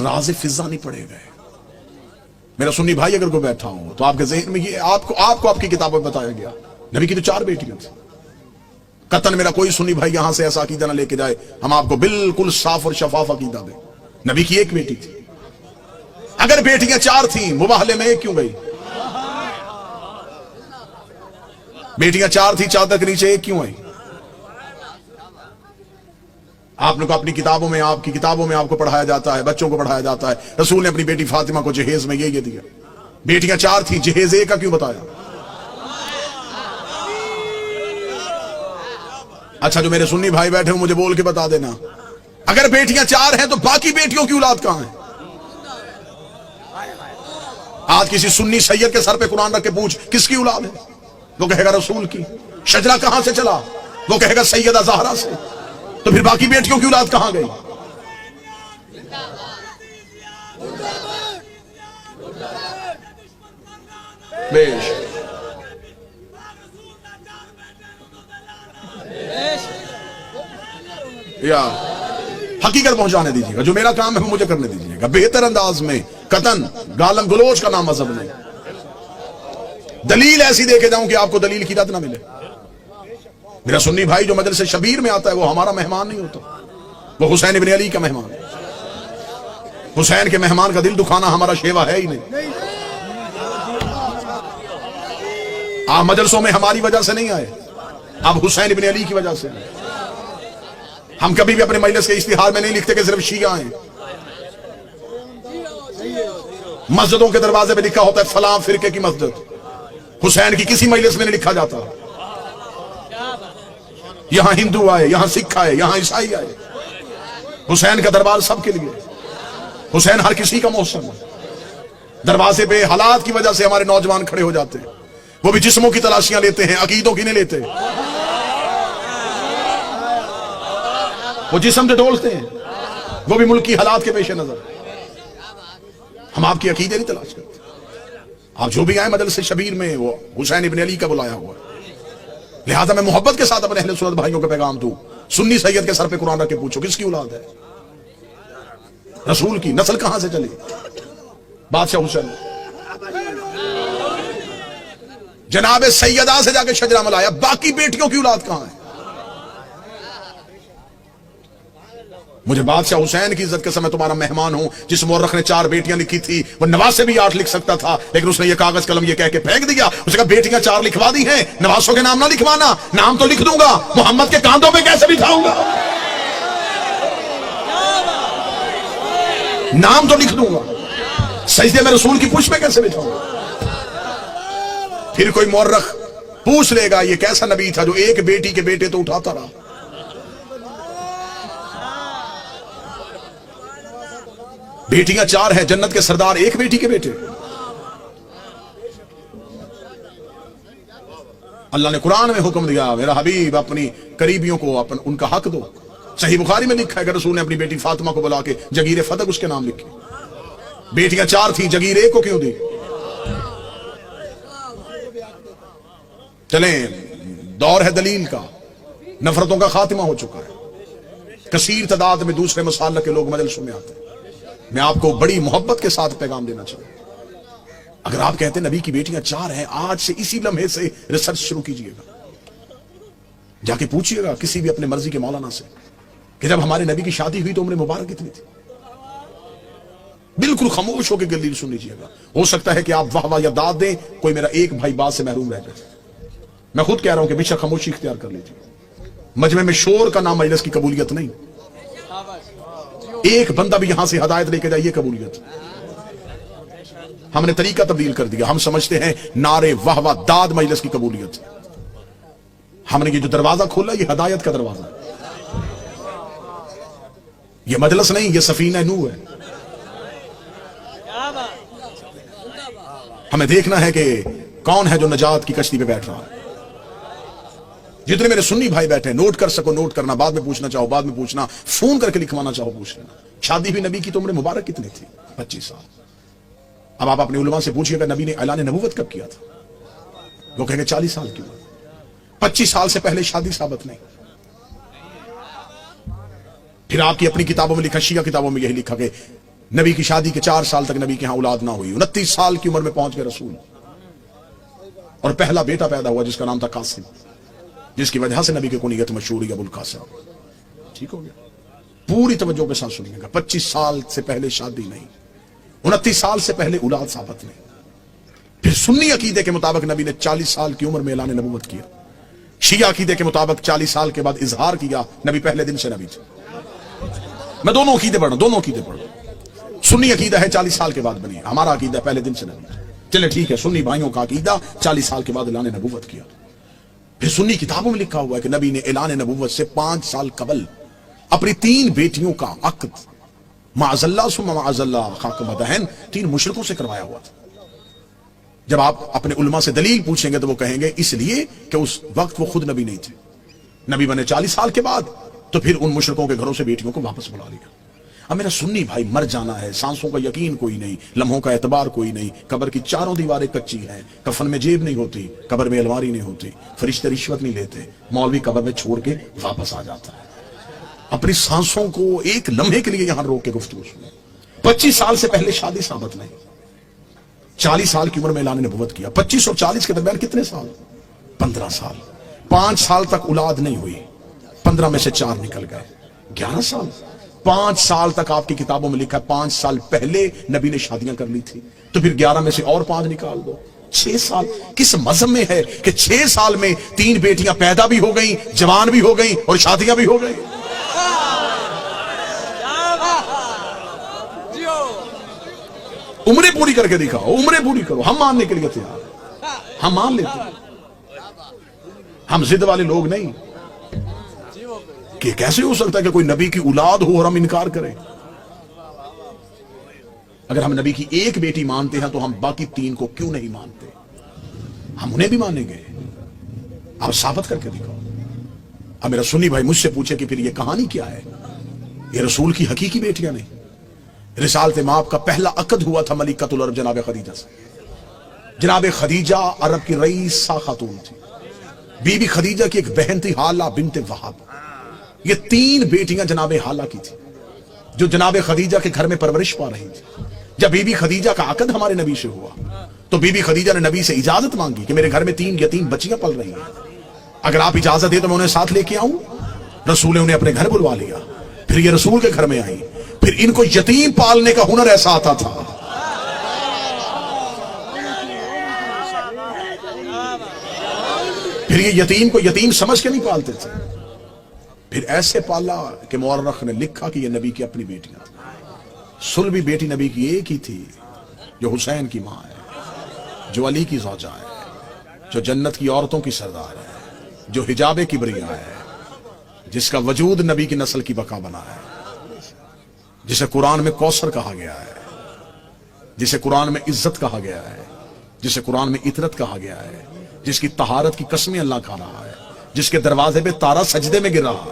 राज़ फिजा नहीं पढ़े गए। मेरा सुन्नी भाई अगर कोई बैठा हो तो आपके ज़हन में ये आपको आपकी किताबों में बताया गया, नबी की तो 4 बेटियां थी। कतन मेरा कोई सुन्नी भाई यहां से ऐसा अकीदा ना लेके जाए, हम आपको बिल्कुल साफ और शफाफ अकीदा दें। नबी की 1 बेटी थी। अगर बेटियां 4 थी, मुबाहले में 1 क्यों गई? बेटियां 4 थी, चादर के नीचे 1 क्यों आई? आप लोग अपनी किताबों में, आपकी किताबों में आपको पढ़ाया जाता है, बच्चों को पढ़ाया जाता है, रसूल ने अपनी बेटी फातिमा को जहेज में ये दिया। बेटियां 4 थी, जहेज 1 का क्यों बताया? अच्छा, जो मेरे सुन्नी भाई बैठे हो मुझे बोल के बता देना, अगर बेटियां 4 हैं तो बाकी बेटियों की औलाद कहां है? आज किसी सुन्नी सैयद के सर पे कुरान रख के पूछ किसकी औलाद है, वो कहेगा रसूल की। शजरा कहां से चला, वो कहेगा सैयदा ज़हरा से। तो फिर बाकी बेटियों की औलाद कहां गई? बेश यार हकीकत पहुंचाने दीजिएगा, जो मेरा काम है वो मुझे करने दीजिएगा, बेहतर अंदाज में। कतन गालम गलोच का नाम मजहब नहीं। दलील ऐसी देके जाऊं कि आपको दलील की रद ना मिले। मेरा सुन्नी भाई जो मदरसे शबीर में आता है वो हमारा मेहमान नहीं होता, वो हुसैन इब्न अली का मेहमान है। हुसैन के मेहमान का दिल दुखाना हमारा शेवा है ही नहीं। आप मदरसों में हमारी वजह से नहीं आए, आप हुसैन इब्न अली की वजह से आए। हम कभी भी अपने मजलिस के इश्तिहार में नहीं लिखते कि सिर्फ शिया हैं। मस्जिदों के दरवाजे पे लिखा होता है फलां फिरके की मस्जिद। हुसैन की किसी मजलिस में नहीं लिखा जाता यहां हिंदू आए, यहां सिख आए, यहां ईसाई आए। हुसैन का दरबार सबके लिए, हुसैन हर किसी का मौसम है। दरवाजे पे हालात की वजह से हमारे नौजवान खड़े हो जाते हैं, वो भी जिस्मों की तलाशियां लेते हैं, अकीदों की नहीं लेते। वो जिस्म से डोलते हैं, वो भी मुल्क की हालात के पेश नजर। हम आपकी अकीदे नहीं तलाश करते। आप जो भी आए मदरसे शबीर में, वो हुसैन इब्न अली का बुलाया हुआ। लिहाजा मैं मोहब्बत के साथ अपने अहले सुन्नत भाइयों को पैगाम दूं, सुन्नी सैयद के सर पे कुरान रख के पूछो किसकी औलाद है? रसूल की। नस्ल कहां से चली? बादशाह हुसैन। जनाब सैयदा से जाके शजरा मलाया, बाकी बेटियों की औलाद कहां है? मुझे बादशाह हुसैन की इज्जत के समय तुम्हारा मेहमान हूं। जिस मौरख ने 4 बेटियां लिखी थी, वो नवाज से भी 8 लिख सकता था, लेकिन उसने ये कागज कलम ये कह के फेंक दिया। उसने कहा बेटियां 4 लिखवा दी हैं, नवासों के नाम ना लिखवाना। नाम तो लिख दूंगा, मोहम्मद के कांधों पे कैसे बिठाऊंगा? नाम तो लिख दूंगा, सजदे में रसूल की पुष्प में कैसे बिठाऊंगा? फिर कोई मौरख पूछ लेगा ये कैसा नबी था जो एक बेटी के बेटे तो उठाता रहा। बेटियां 4 हैं, जन्नत के सरदार 1 बेटी के बेटे। अल्लाह ने कुरान में हुक्म दिया, मेरा हबीब अपनी करीबियों को उनका हक दो। सही बुखारी में लिखा है कि रसूल ने अपनी बेटी फातिमा को बुला के जगीर फतक उसके नाम लिखी। बेटियां 4 थी, जगीर 1 को क्यों दी? चलें, दौर है दलील का, नफरतों का खात्मा हो चुका है। कसीर तादाद में दूसरे मसाल के लोग मजलिसों में आते हैं। मैं आपको बड़ी मोहब्बत के साथ पैगाम देना चाहूं, अगर आप कहते हैं नबी की बेटियां 4 हैं, आज से इसी लम्हे से रिसर्च शुरू कीजिएगा। जाके पूछिएगा किसी भी अपने मर्जी के मौलाना से कि जब हमारे नबी की शादी हुई तो उम्र मुबारक कितनी थी। बिल्कुल खामोश होकर दलील सुन लीजिएगा। हो सकता है कि आप वाह वाह या दाद दें, कोई मेरा एक भाई बात से महरूम रह जाए। मैं खुद कह रहा हूं कि बेशक खामोशी इख्तियार कर लीजिए। मजमे में शोर का नाम मजलिस की कबूलियत नहीं। एक बंदा भी यहां से हदायत लेके जाइए कबूलियत। हमने तरीका तब्दील कर दिया। हम समझते हैं नारे वाह वाह दाद मजलिस की कबूलियत। हमने ये जो दरवाजा खोला ये हदायत का दरवाजा है। ये मजलिस नहीं, ये सफीना नूह है। हमें देखना है कि कौन है जो नजात की कश्ती पे बैठ रहा है। जितने मेरे सुन्नी भाई बैठे हैं, नोट कर सको नोट करना, बाद में पूछना चाहो बाद में पूछना, फोन करके लिखवाना चाहो पूछ लेना। शादी हुई नबी की तो उम्र मुबारक कितनी थी? 25 साल। अब आप अपने उलमा से पूछिएगा नबी ने ऐलान नबूवत कब किया था? वो कहेंगे 40 साल की उम्र। 25 साल से पहले शादी साबित नहीं। फिर आपकी अपनी किताबों में लिखा, शिया किताबों में यही लिखा कि نبی کی شادی کے 4 سال تک نبی کے ہاں اولاد نہ ہوئی، 29 سال کی عمر میں پہنچ گئے رسول، اور پہلا بیٹا پیدا ہوا جس کا نام تھا قاسم، جس کی وجہ سے نبی کی کنیت مشہور ہے ابو القاسم۔ ٹھیک ہو گیا؟ پوری توجہ کے ساتھ سنیے گا، 25 سال سے پہلے شادی نہیں، 29 سال سے پہلے اولاد ثابت نہیں۔ پھر سنی عقیدے کے مطابق نبی نے 40 سال کی عمر میں اعلان نبوت کیا، شیعہ عقیدے کے مطابق 40 سال کے بعد اظہار کیا، نبی پہلے دن سے نبی تھے۔ میں دونوں عقیدے پڑھ رہا ہوں، دونوں عقیدے پڑھ رہا ہوں۔ سنی عقیدہ ہے 40 سال کے بعد بنی، ہمارا عقیدہ پہلے دن سے نبی تھے۔ چلے ٹھیک ہے، سنی بھائیوں کا عقیدہ 40 سال کے بعد اعلان نبوت کیا۔ پھر سنی کتابوں میں لکھا ہوا ہے کہ نبی نے اعلان نبوت سے 5 سال قبل اپنی 3 بیٹیوں کا عقد معاذ اللہ ثم معاذ اللہ خاک مدہن 3 مشرکوں سے کروایا ہوا تھا۔ جب آپ اپنے علماء سے دلیل پوچھیں گے تو وہ کہیں گے اس لیے کہ اس وقت وہ خود نبی نہیں تھے، نبی بنے 40 سال کے بعد، تو پھر ان مشرکوں کے گھروں سے بیٹیوں کو واپس بلا لیا۔ اب میرا سنی بھائی، مر جانا ہے، سانسوں کا یقین کوئی نہیں، لمحوں کا اعتبار کوئی نہیں، قبر کی 4 دیواریں کچی ہیں، کفن میں جیب نہیں ہوتی، قبر میں الماری نہیں ہوتی، فرشتے رشوت نہیں لیتے، مولوی قبر میں چھوڑ کے واپس آ جاتا ہے۔ اپنی سانسوں کو ایک لمحے کے لیے یہاں روک کے گفتگو سنیں۔ 25 سال سے پہلے شادی ثابت نہیں، 40 سال کی عمر میں اعلان نبوت کیا۔ 25 اور 40 کے درمیان کتنے سال؟ 15 سال۔ 5 سال تک اولاد نہیں ہوئی، 15 میں سے 4 نکل گئے، 11 سال۔ 5 سال تک آپ کی کتابوں میں لکھا ہے 5 سال پہلے نبی نے شادیاں کر لی تھی، تو پھر 11 میں سے اور 5 نکال دو، 6 سال۔ کس مذہب میں ہے کہ 6 سال میں 3 بیٹیاں پیدا بھی ہو گئیں، جوان بھی ہو گئیں اور شادیاں بھی ہو گئیں؟ عمریں پوری کر کے دکھاؤ، عمریں پوری کرو، ہم ماننے کے لیے تیار ہیں، ہم مان لیتے ہیں۔ ہم ضد والے لوگ نہیں کہ کیسے ہو سکتا ہے کہ کوئی نبی کی اولاد ہو اور ہم انکار کریں۔ اگر ہم نبی کی ایک بیٹی مانتے ہیں تو ہم باقی 3 کو کیوں نہیں مانتے؟ ہم انہیں بھی مانیں گے، آپ ثابت کر کے دکھاؤ۔ اب میرا سنی بھائی مجھ سے پوچھے کہ پھر یہ کہانی کیا ہے؟ یہ رسول کی حقیقی بیٹیاں نہیں۔ رسالت مآب کا پہلا عقد ہوا تھا ملکۃ العرب جناب خدیجہ سے۔ جناب خدیجہ عرب کی رئیسہ خاتون تھی، بی بی خدیجہ کی ایک بہن تھی حالہ بنت وہب۔ یہ 3 بیٹیاں جناب حالہ کی تھی جو جناب خدیجہ کے گھر میں پرورش پا رہی تھی۔ جب بی بی خدیجہ کا عقد ہمارے نبی سے ہوا تو بی بی خدیجہ نے نبی سے اجازت مانگی کہ میرے گھر میں 3 یتیم بچیاں پل رہی ہیں، اگر آپ اجازت دیں تو میں انہیں ساتھ لے کے آؤں۔ رسول نے انہیں اپنے گھر بلوا لیا، پھر یہ رسول کے گھر میں آئی، پھر ان کو یتیم پالنے کا ہنر ایسا آتا تھا۔ پھر یہ یتیم کو یتیم سمجھ کے نہیں پالتے تھے، پھر ایسے پالا کہ مورخ نے لکھا کہ یہ نبی کی اپنی بیٹیاں تھیں۔ سلبی بیٹی نبی کی ایک ہی تھی جو حسین کی ماں ہے، جو علی کی زوجہ ہے، جو جنت کی عورتوں کی سردار ہے، جو حجاب کبریا ہے، جس کا وجود نبی کی نسل کی بقا بنا ہے، جسے قرآن میں کوثر کہا گیا ہے، جسے قرآن میں عزت کہا گیا ہے، جسے قرآن میں عطرت کہا گیا ہے، جس کی طہارت کی قسمیں اللہ کھا رہا ہے، جس کے دروازے پہ تارا سجدے میں گر رہا ہے۔